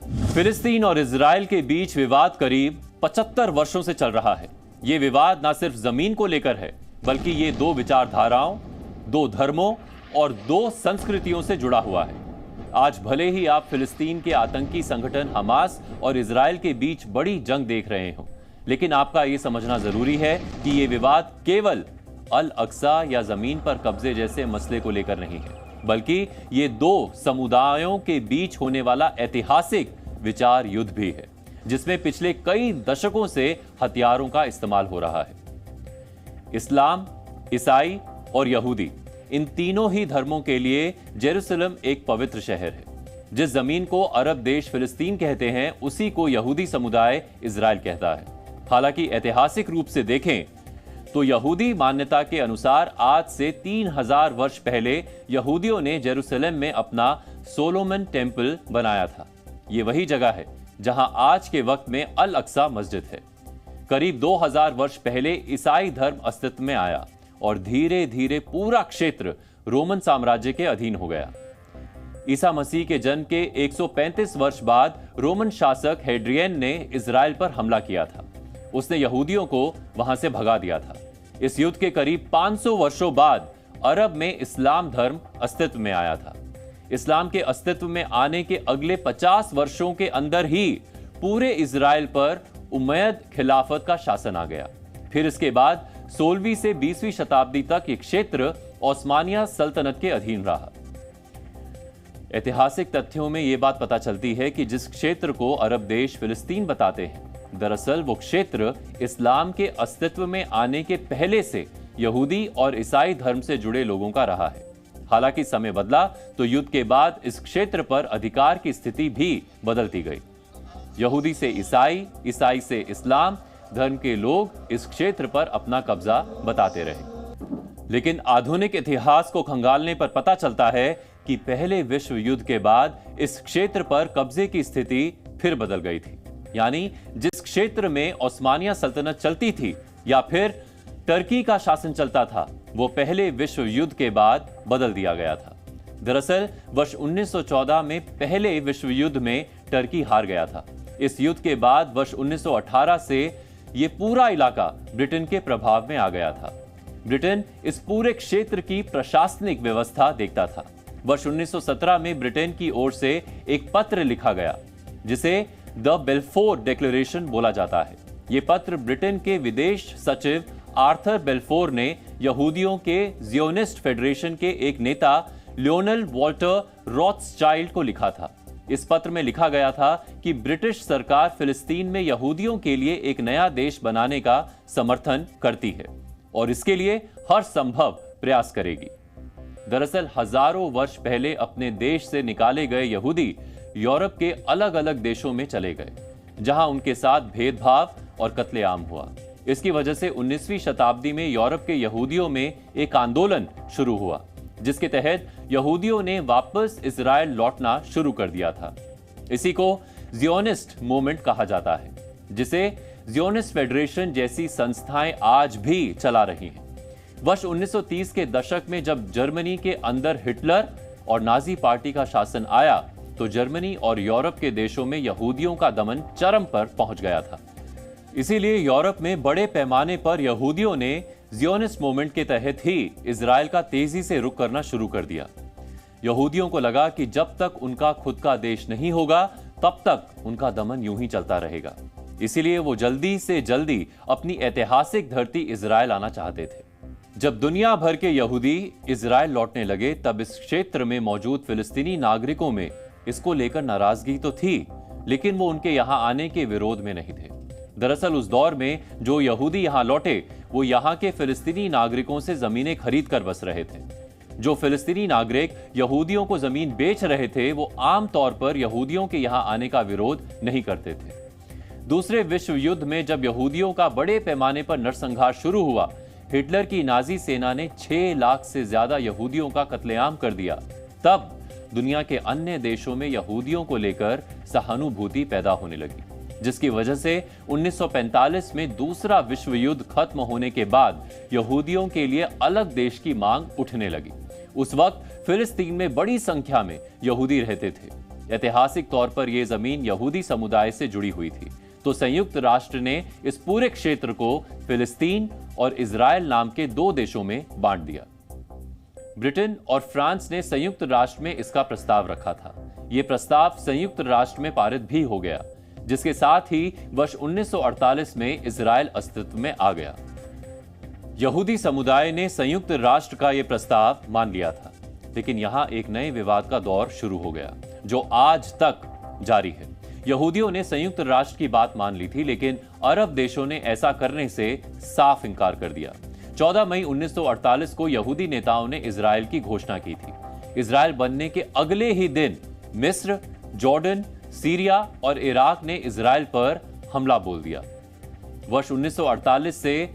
फिलिस्तीन और इजराइल के बीच विवाद करीब 75 वर्षों से चल रहा है। ये विवाद न सिर्फ जमीन को लेकर है, बल्कि ये दो विचारधाराओं, दो धर्मों और दो संस्कृतियों से जुड़ा हुआ है। आज भले ही आप फिलिस्तीन के आतंकी संगठन हमास और इजराइल के बीच बड़ी जंग देख रहे हो, लेकिन आपका ये समझना जरूरी है कि ये विवाद केवल अल अक्सा या जमीन पर कब्जे जैसे मसले को लेकर नहीं है, बल्कि ये दो समुदायों के बीच होने वाला ऐतिहासिक विचार युद्ध भी है, जिसमें पिछले कई दशकों से हथियारों का इस्तेमाल हो रहा है। इस्लाम, ईसाई और यहूदी, इन तीनों ही धर्मों के लिए जेरूसलम एक पवित्र शहर है। जिस जमीन को अरब देश फिलिस्तीन कहते हैं, उसी को यहूदी समुदाय इजराइल कहता है। हालांकि ऐतिहासिक रूप से देखें तो यहूदी मान्यता के अनुसार आज से 3000 वर्ष पहले यहूदियों ने जेरूसलम में अपना सोलोमन टेम्पल बनाया था। ये वही जगह है जहां आज के वक्त में अल अक्सा मस्जिद है। करीब 2000 वर्ष पहले ईसाई धर्म अस्तित्व में आया और धीरे धीरे पूरा क्षेत्र रोमन साम्राज्य के अधीन हो गया। ईसा मसीह के जन्म के 135 वर्ष बाद रोमन शासक हेड्रियन ने इजराइल पर हमला किया था। उसने यहूदियों को वहां से भगा दिया था। इस युद्ध के करीब 500 वर्षों बाद अरब में इस्लाम धर्म अस्तित्व में आया था। इस्लाम के अस्तित्व में आने के अगले 50 वर्षों के अंदर ही पूरे इजराइल पर उमैयद खिलाफत का शासन आ गया। फिर इसके बाद 16वीं से 20वीं शताब्दी तक ये क्षेत्र ओस्मानिया सल्तनत के अधीन रहा। ऐतिहासिक तथ्यों में यह बात पता चलती है कि जिस क्षेत्र को अरब देश फिलिस्तीन बताते हैं, दरअसल वो क्षेत्र इस्लाम के अस्तित्व में आने के पहले से यहूदी और ईसाई धर्म से जुड़े लोगों का रहा है। हालांकि समय बदला तो युद्ध के बाद इस क्षेत्र पर अधिकार की स्थिति भी बदलती गई। यहूदी से ईसाई, ईसाई से इस्लाम धर्म के लोग इस क्षेत्र पर अपना कब्जा बताते रहे। लेकिन आधुनिक इतिहास को खंगालने पर पता चलता है कि पहले विश्व युद्ध के बाद इस क्षेत्र पर कब्जे की स्थिति फिर बदल गई थी। यानी जिस क्षेत्र में ओस्मानिया सल्तनत चलती थी या फिर टर्की का शासन चलता था, वो पहले विश्व युद्ध के बाद बदल दिया गया था। दरअसल वर्ष 1914 में पहले विश्व युद्ध में टर्की हार गया था। इस युद्ध के बाद वर्ष 1918 से ये पूरा इलाका ब्रिटेन के प्रभाव में आ गया था। ब्रिटेन इस पूरे क्षेत्र की प्रशासनिक व्यवस्था देखता था। वर्ष 1917 में ब्रिटेन की ओर से एक पत्र लिखा गया, जिसे द बेल्फोर डिक्लेरेशन बोला जाता है। यह पत्र ब्रिटेन के विदेश सचिव आर्थर बेल्फोर ने यहूदियों के जियोनिस्ट फेडरेशन के एक नेता लियोनेल वॉल्टर रॉथस्चाइल्ड को लिखा था। इस पत्र में लिखा गया था कि ब्रिटिश सरकार फिलिस्तीन में यहूदियों के लिए एक नया देश बनाने का समर्थन करती है और इसके लिए हर संभव प्रयास करेगी। दरअसल हजारों वर्ष पहले अपने देश से निकाले गए यहूदी यूरोप के अलग अलग देशों में चले गए, जहां उनके साथ भेदभाव और कत्लेआम हुआ। इसकी वजह से 19वीं शताब्दी में यूरोप के यहूदियों में एक आंदोलन शुरू हुआ, जिसके तहत यहूदियों ने वापस इजराइल लौटना शुरू कर दिया था। इसी को जियोनिस्ट मूवमेंट कहा जाता है, जिसे जियोनिस्ट फेडरेशन जैसी संस्थाएं आज भी चला रही हैं। वर्ष 1930 के दशक में जब जर्मनी के अंदर हिटलर और नाजी पार्टी का शासन आया, तो जर्मनी और यूरोप के देशों में यहूदियों का दमन चरम पर पहुंच गया था। इसीलिए यूरोप में बड़े पैमाने पर यहूदियों ने जियोनिस्ट मूवमेंट के तहत ही इजराइल का तेजी से रुख करना शुरू कर दिया। यहूदियों को लगा कि जब तक उनका खुद का देश नहीं होगा, तब तक उनका दमन यूं ही चलता रहेगा। इसीलिए वो जल्दी से जल्दी अपनी ऐतिहासिक धरती इजराइल आना चाहते थे। जब दुनिया भर के यहूदी इजराइल लौटने लगे, तब इस क्षेत्र में मौजूद फिलिस्तीनी नागरिकों में इसको लेकर नाराजगी तो थी, लेकिन वो उनके यहां आने के विरोध में नहीं थे। दरअसल उस दौर में जो यहूदी यहां लौटे, वो यहां के फिलिस्तीनी नागरिकों से जमीनें खरीद कर बस रहे थे। जो फिलिस्तीनी नागरिक यहूदियों को जमीन बेच रहे थे, वो आम तौर पर यहूदियों के यहां आने का विरोध नहीं करते थे। दूसरे विश्व युद्ध में जब यहूदियों का बड़े पैमाने पर नरसंहार शुरू हुआ, हिटलर की नाजी सेना ने 6 लाख से ज्यादा यहूदियों का कत्लेआम कर दिया। तब दुनिया के अन्य देशों में यहूदियों को लेकर सहानुभूति पैदा होने लगी, जिसकी वजह से 1945 में दूसरा विश्व युद्ध खत्म होने के बाद यहूदियों के लिए अलग देश की मांग उठने लगी। उस वक्त फिलिस्तीन में बड़ी संख्या में यहूदी रहते थे। ऐतिहासिक तौर पर यह जमीन यहूदी समुदाय से जुड़ी हुई थी, तो संयुक्त राष्ट्र ने इस पूरे क्षेत्र को फिलिस्तीन और इजराइल नाम के दो देशों में बांट दिया। ब्रिटेन और फ्रांस ने संयुक्त राष्ट्र में इसका प्रस्ताव रखा था। यह प्रस्ताव संयुक्त राष्ट्र में पारित भी हो गया, जिसके साथ ही वर्ष 1948 में इजराइल अस्तित्व में आ गया। यहूदी समुदाय ने संयुक्त राष्ट्र का यह प्रस्ताव मान लिया था, लेकिन यहां एक नए विवाद का दौर शुरू हो गया, जो आज तक जारी है। यहूदियों ने संयुक्त राष्ट्र की बात मान ली थी, लेकिन अरब देशों ने ऐसा करने से साफ इनकार कर दिया। 14 मई 1948 को यहूदी नेताओं ने इजराइल की घोषणा की थी। इजराइल बनने के अगले ही दिन मिस्र, जॉर्डन, सीरिया और इराक ने इजराइल पर हमला बोल दिया। वर्ष 1948 से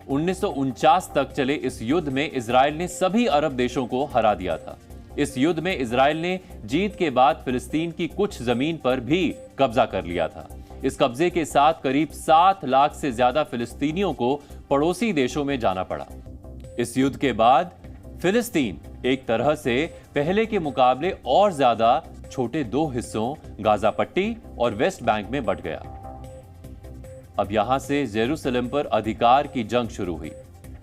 1949 तक चले इस युद्ध में इजराइल ने सभी अरब देशों को हरा दिया था। इस युद्ध में इजराइल ने जीत के बाद फिलिस्तीन की कुछ जमीन पर भी कब्जा कर लिया था। इस कब्जे के साथ करीब 7 लाख से ज्यादा फिलिस्तीनियों को पड़ोसी देशों में जाना पड़ा। इस युद्ध के बाद फिलिस्तीन एक तरह से पहले के मुकाबले और ज्यादा छोटे दो हिस्सों गाजा पट्टी और वेस्ट बैंक में बंट गया। अब यहां से जेरूसलम पर अधिकार की जंग शुरू हुई।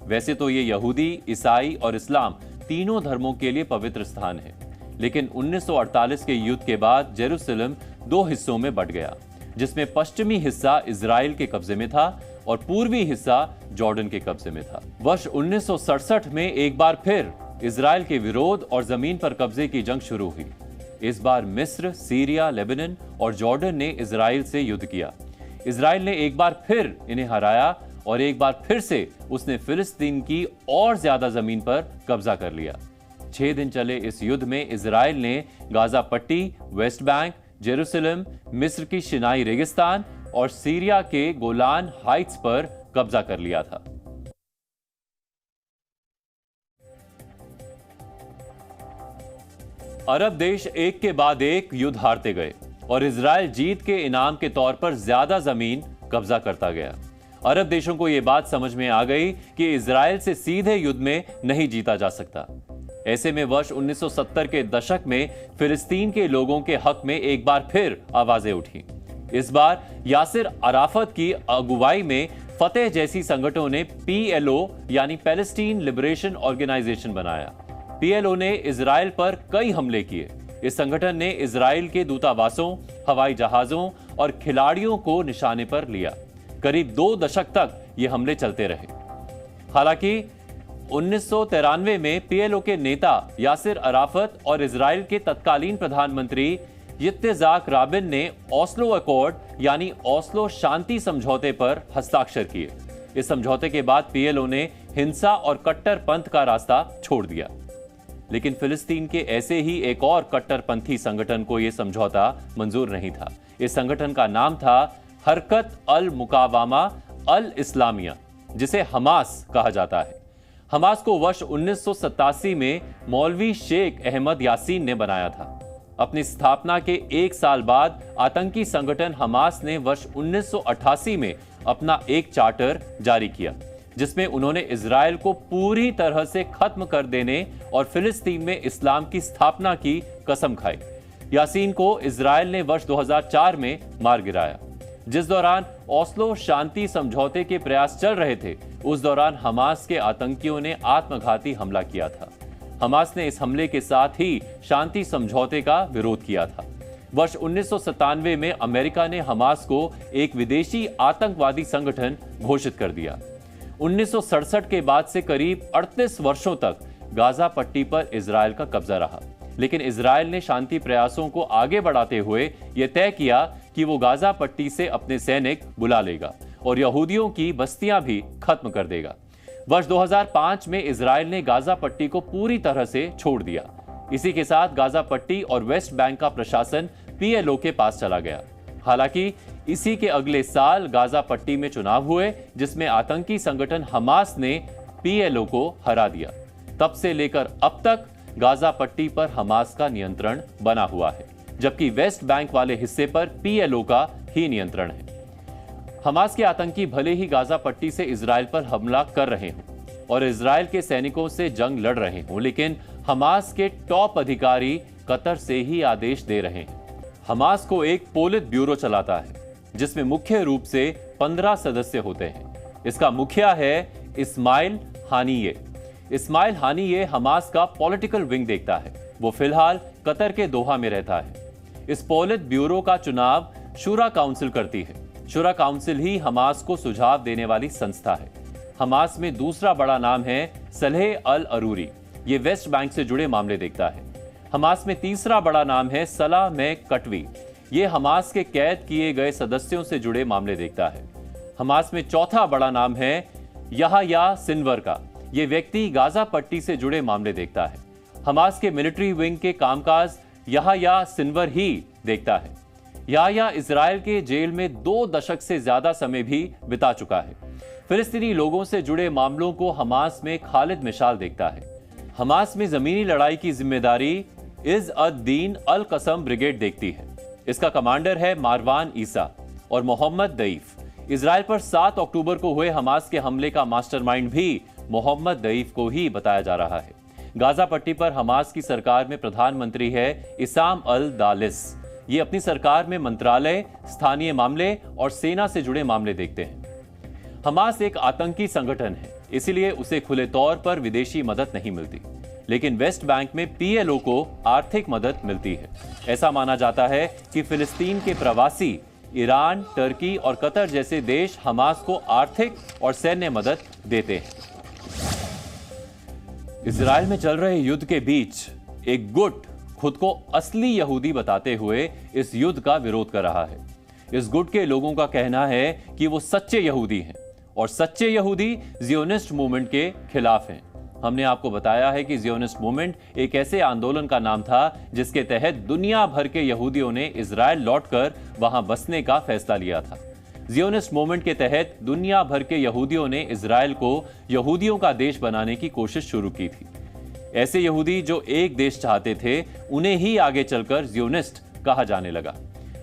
वैसे तो ये यहूदी, ईसाई और इस्लाम तीनों धर्मों के लिए पवित्र स्थान है, लेकिन 1948 के युद्ध के बाद जेरूसलम दो हिस्सों में बंट गया, जिसमें पश्चिमी हिस्सा इजराइल के कब्जे में था और पूर्वी हिस्सा जॉर्डन के कब्जे में था। वर्ष 1967 में एक बार फिर इजराइल के विरोध और जमीन पर कब्जे की जंग शुरू हुई। इस बार मिस्र, सीरिया, लेबनान और जॉर्डन ने इजराइल से युद्ध किया। इजराइल ने एक बार फिर इन्हें हराया और एक बार फिर से उसने फिलिस्तीन की और ज्यादा जमीन पर कब्जा कर लिया। 6 दिन चले इस युद्ध में इजराइल ने गाजा पट्टी, वेस्ट बैंक, जेरूसलम, मिस्र की शिनाई रेगिस्तान और सीरिया के गोलान हाइट्स पर कब्जा कर लिया था। अरब देश एक के बाद एक युद्ध हारते गए और इजराइल जीत के इनाम के तौर पर ज्यादा जमीन कब्जा करता गया। अरब देशों को यह बात समझ में आ गई कि इजराइल से सीधे युद्ध में नहीं जीता जा सकता। ऐसे में वर्ष 1970 के दशक में फिलिस्तीन के लोगों के हक में एक बार फिर आवाजें उठी। इस बार यासिर अराफत की अगुवाई में फतेह जैसी संगठनों ने PLO यानी पैलेस्टीन लिबरेशन ऑर्गेनाइजेशन बनाया। PLO ने इजराइल पर कई हमले किए। इस संगठन ने इजराइल के दूतावासों, हवाई जहाजों और खिलाड़ियों को निशाने पर लिया। करीब 2 दशक तक ये हमले चलते रहे। हालांकि 1993 में PLO के नेता यासिर अराफत और इजराइल के तत्कालीन प्रधानमंत्री यित्तेजाक राबिन ने ओस्लो अकॉर्ड यानी ओस्लो शांति समझौते पर हस्ताक्षर किए। इस समझौते के बाद PLO ने हिंसा और कट्टरपंथ का रास्ता छोड़ दिया। लेकिन फिलिस्तीन के ऐसे ही एक और कट्टरपंथी संगठन को यह समझौता मंजूर नहीं था। इस संगठन का नाम था हरकत अल मुकावामा अल इस्लामिया, जिसे हमास कहा जाता है। हमास को वर्ष 1987 में मौलवी शेख अहमद यासीन ने बनाया था। अपनी स्थापना के 1 साल बाद आतंकी संगठन हमास ने वर्ष 1988 में अपना एक चार्टर जारी किया, जिसमें उन्होंने इजराइल को पूरी तरह से खत्म कर देने और फिलिस्तीन में इस्लाम की स्थापना की कसम खाई। यासीन को इजराइल ने वर्ष 2004 में मार गिराया। जिस दौरान ओस्लो शांति समझौते के प्रयास चल रहे थे, उस दौरान हमास के आतंकियों ने आत्मघाती हमला किया था। हमास ने इस हमले के साथ ही शांति समझौते का विरोध किया था। वर्ष 1997 में अमेरिका ने हमास को एक विदेशी आतंकवादी संगठन घोषित कर दिया। 1967 के बाद से करीब 38 वर्षों तक गाजा पट्टी पर इजराइल का कब्जा रहा, लेकिन इजराइल ने शांति प्रयासों को आगे बढ़ाते हुए यह तय किया कि वो गाजा पट्टी से अपने सैनिक बुला लेगा और यहूदियों की बस्तियां भी खत्म कर देगा। वर्ष 2005 में इजराइल ने गाजा पट्टी को पूरी तरह से छोड़ दिया। इसी के साथ गाजा पट्टी और वेस्ट बैंक का प्रशासन PLO के पास चला गया। हालांकि इसी के अगले साल गाजा पट्टी में चुनाव हुए, जिसमें आतंकी संगठन हमास ने PLO को हरा दिया। तब से लेकर अब तक गाजा पट्टी पर हमास का नियंत्रण बना हुआ है, जबकि वेस्ट बैंक वाले हिस्से पर PLO का ही नियंत्रण है। हमास के आतंकी भले ही गाजा पट्टी से इजराइल पर हमला कर रहे हों और इजराइल के सैनिकों से जंग लड़ रहे हों, लेकिन हमास के टॉप अधिकारी कतर से ही आदेश दे रहे हैं। हमास को एक पोलित ब्यूरो चलाता है जिसमें मुख्य रूप से 15 सदस्य होते हैं। इसका मुखिया है Ismail Haniyeh. Ismail Haniyeh Hamas का पॉलिटिकल विंग देखता है। वो फिलहाल कतर के दोहा में रहता है। इस पोलित ब्यूरो का चुनाव शूरा काउंसिल करती है। शूरा काउंसिल ही हमास को सुझाव देने वाली संस्था है। हमास में दूसरा बड़ा नाम है सलेह अल अरूरी। ये वेस्ट बैंक से जुड़े मामले देखता है। हमास में तीसरा बड़ा नाम है सलाह में कटवी। ये हमास के कैद किए गए सदस्यों से जुड़े मामले देखता है। हमास में चौथा बड़ा नाम है यहया सिनवर का। ये व्यक्ति गाजा पट्टी से जुड़े मामले देखता है। हमास के मिलिट्री विंग के कामकाज यहया सिनवर ही देखता है। यहया इजराइल के जेल में 2 दशक से ज्यादा समय भी बिता चुका है। फिलिस्तीनी लोगों से जुड़े मामलों को हमास में खालिद मिशाल देखता है। हमास में जमीनी लड़ाई की जिम्मेदारी इज़-अद-दीन अल कसम ब्रिगेड देखती है। इसका कमांडर है मारवान ईसा और मोहम्मद दईफ। इजराइल पर 7 अक्टूबर को हुए हमास के हमले का मास्टरमाइंड भी मोहम्मद दईफ को ही बताया जा रहा है। गाजा पट्टी पर हमास की सरकार में प्रधानमंत्री है इसाम अल दालिस। ये अपनी सरकार में मंत्रालय, स्थानीय मामले और सेना से जुड़े मामले देखते हैं। हमास एक आतंकी संगठन है, इसीलिए उसे खुले तौर पर विदेशी मदद नहीं मिलती, लेकिन वेस्ट बैंक में पीएलओ को आर्थिक मदद मिलती है। ऐसा माना जाता है कि फिलिस्तीन के प्रवासी ईरान, टर्की और कतर जैसे देश हमास को आर्थिक और सैन्य मदद देते हैं। इजराइल में चल रहे युद्ध के बीच एक गुट खुद को असली यहूदी बताते हुए इस युद्ध का विरोध कर रहा है। इस गुट के लोगों का कहना है कि वो सच्चे यहूदी हैं और सच्चे यहूदी जियोनिस्ट मूवमेंट के खिलाफ हैं। हमने आपको बताया है कि जियोनिस्ट मूवमेंट एक ऐसे आंदोलन का नाम था जिसके तहत दुनिया भर के यहूदियों ने इजराइल लौटकर वहां बसने का फैसला लिया था। जियोनिस्ट मूवमेंट के तहत दुनिया भर के यहूदियों ने इजराइल को यहूदियों का देश बनाने की कोशिश शुरू की थी। ऐसे यहूदी जो एक देश चाहते थे, उन्हें ही आगे चलकर जियोनिस्ट कहा जाने लगा,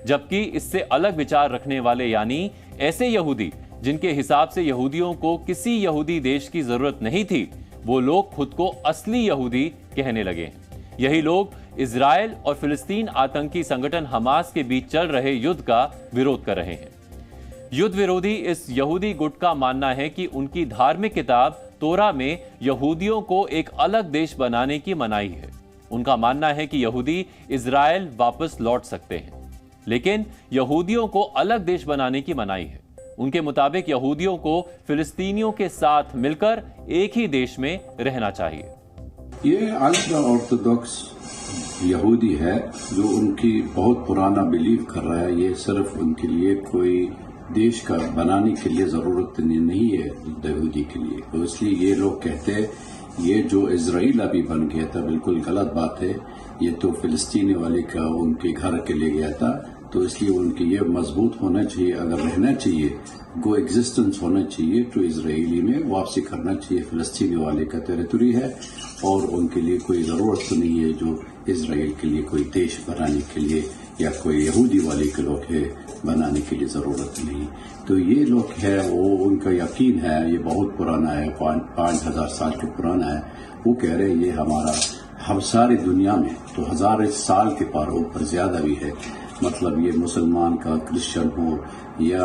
जबकि इससे अलग विचार रखने वाले यानी ऐसे यहूदी जिनके हिसाब से यहूदियों को किसी यहूदी देश की जरूरत नहीं थी, वो लोग खुद को असली यहूदी कहने लगे हैं। यही लोग इजराइल और फिलिस्तीन आतंकी संगठन हमास के बीच चल रहे युद्ध का विरोध कर रहे हैं। युद्ध विरोधी इस यहूदी गुट का मानना है कि उनकी धार्मिक किताब तोरा में यहूदियों को एक अलग देश बनाने की मनाही है। उनका मानना है कि यहूदी इजराइल वापस लौट सकते हैं, लेकिन यहूदियों को अलग देश बनाने की मनाही है। उनके मुताबिक यहूदियों को फिलिस्तीनियों के साथ मिलकर एक ही देश में रहना चाहिए। ये अल्ट्रा ऑर्थोडॉक्स यहूदी है जो उनकी बहुत पुराना बिलीव कर रहा है। ये सिर्फ उनके लिए कोई देश का बनाने के लिए जरूरत नहीं है यहूदी के लिए, तो इसलिए ये लोग कहते हैं ये जो इजराइल अभी बन गया था बिल्कुल गलत बात है। ये तो फिलिस्तीनी वाले का उनके घर के लिए गया था, तो इसलिए उनके ये मजबूत होना चाहिए। अगर रहना चाहिए, को एग्जिस्टेंस होना चाहिए, तो इजरायली में वापसी करना चाहिए। फिलिस्तीनी वाले का टेरिटरी है और उनके लिए कोई जरूरत नहीं है जो इजराइल के लिए कोई देश बनाने के लिए या कोई यहूदी वाले के लोग है बनाने के लिए जरूरत नहीं। तो ये लोग है वो उनका यकीन है, ये बहुत पुराना है, 5,000 साल के पुराना है। वो कह रहे हैं ये हमारा हम सारी दुनिया में तो 1000 साल के पार ऊपर ज्यादा भी है। मतलब ये मुसलमान का, क्रिश्चियन हो या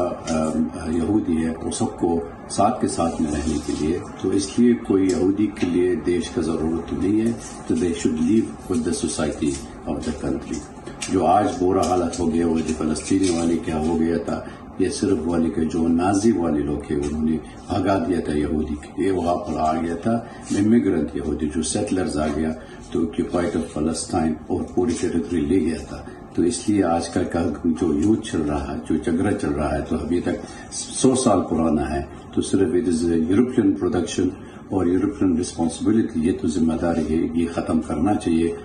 यहूदी है, वो सबको साथ के साथ में रहने के लिए, तो इसलिए कोई यहूदी के लिए देश का जरूरत नहीं है। तो they should leave with the society of the country. जो आज बुरा हालत हो गया वो जो फलस्तीनी वाले क्या हो गया था, ये सिर्फ वाले के जो नाजी वाले लोग थे उन्होंने भगा दिया था यहूदी के लिए। वहां पर आ गया था इमिग्रेंट यहूदी, जो सेटलर्स आ गया तो ऑक्यूपाइड ऑफ फलस्तीन और पूरी टेरिटरी ले गया था। तो इसलिए आजकल का जो युद्ध चल रहा है, जो झगड़ा चल रहा है, तो अभी तक 100 साल पुराना है। तो सिर्फ इट इज यूरोपियन प्रोडक्शन और यूरोपियन रिस्पॉन्सिबिलिटी, ये तो जिम्मेदारी है, ये खत्म करना चाहिए।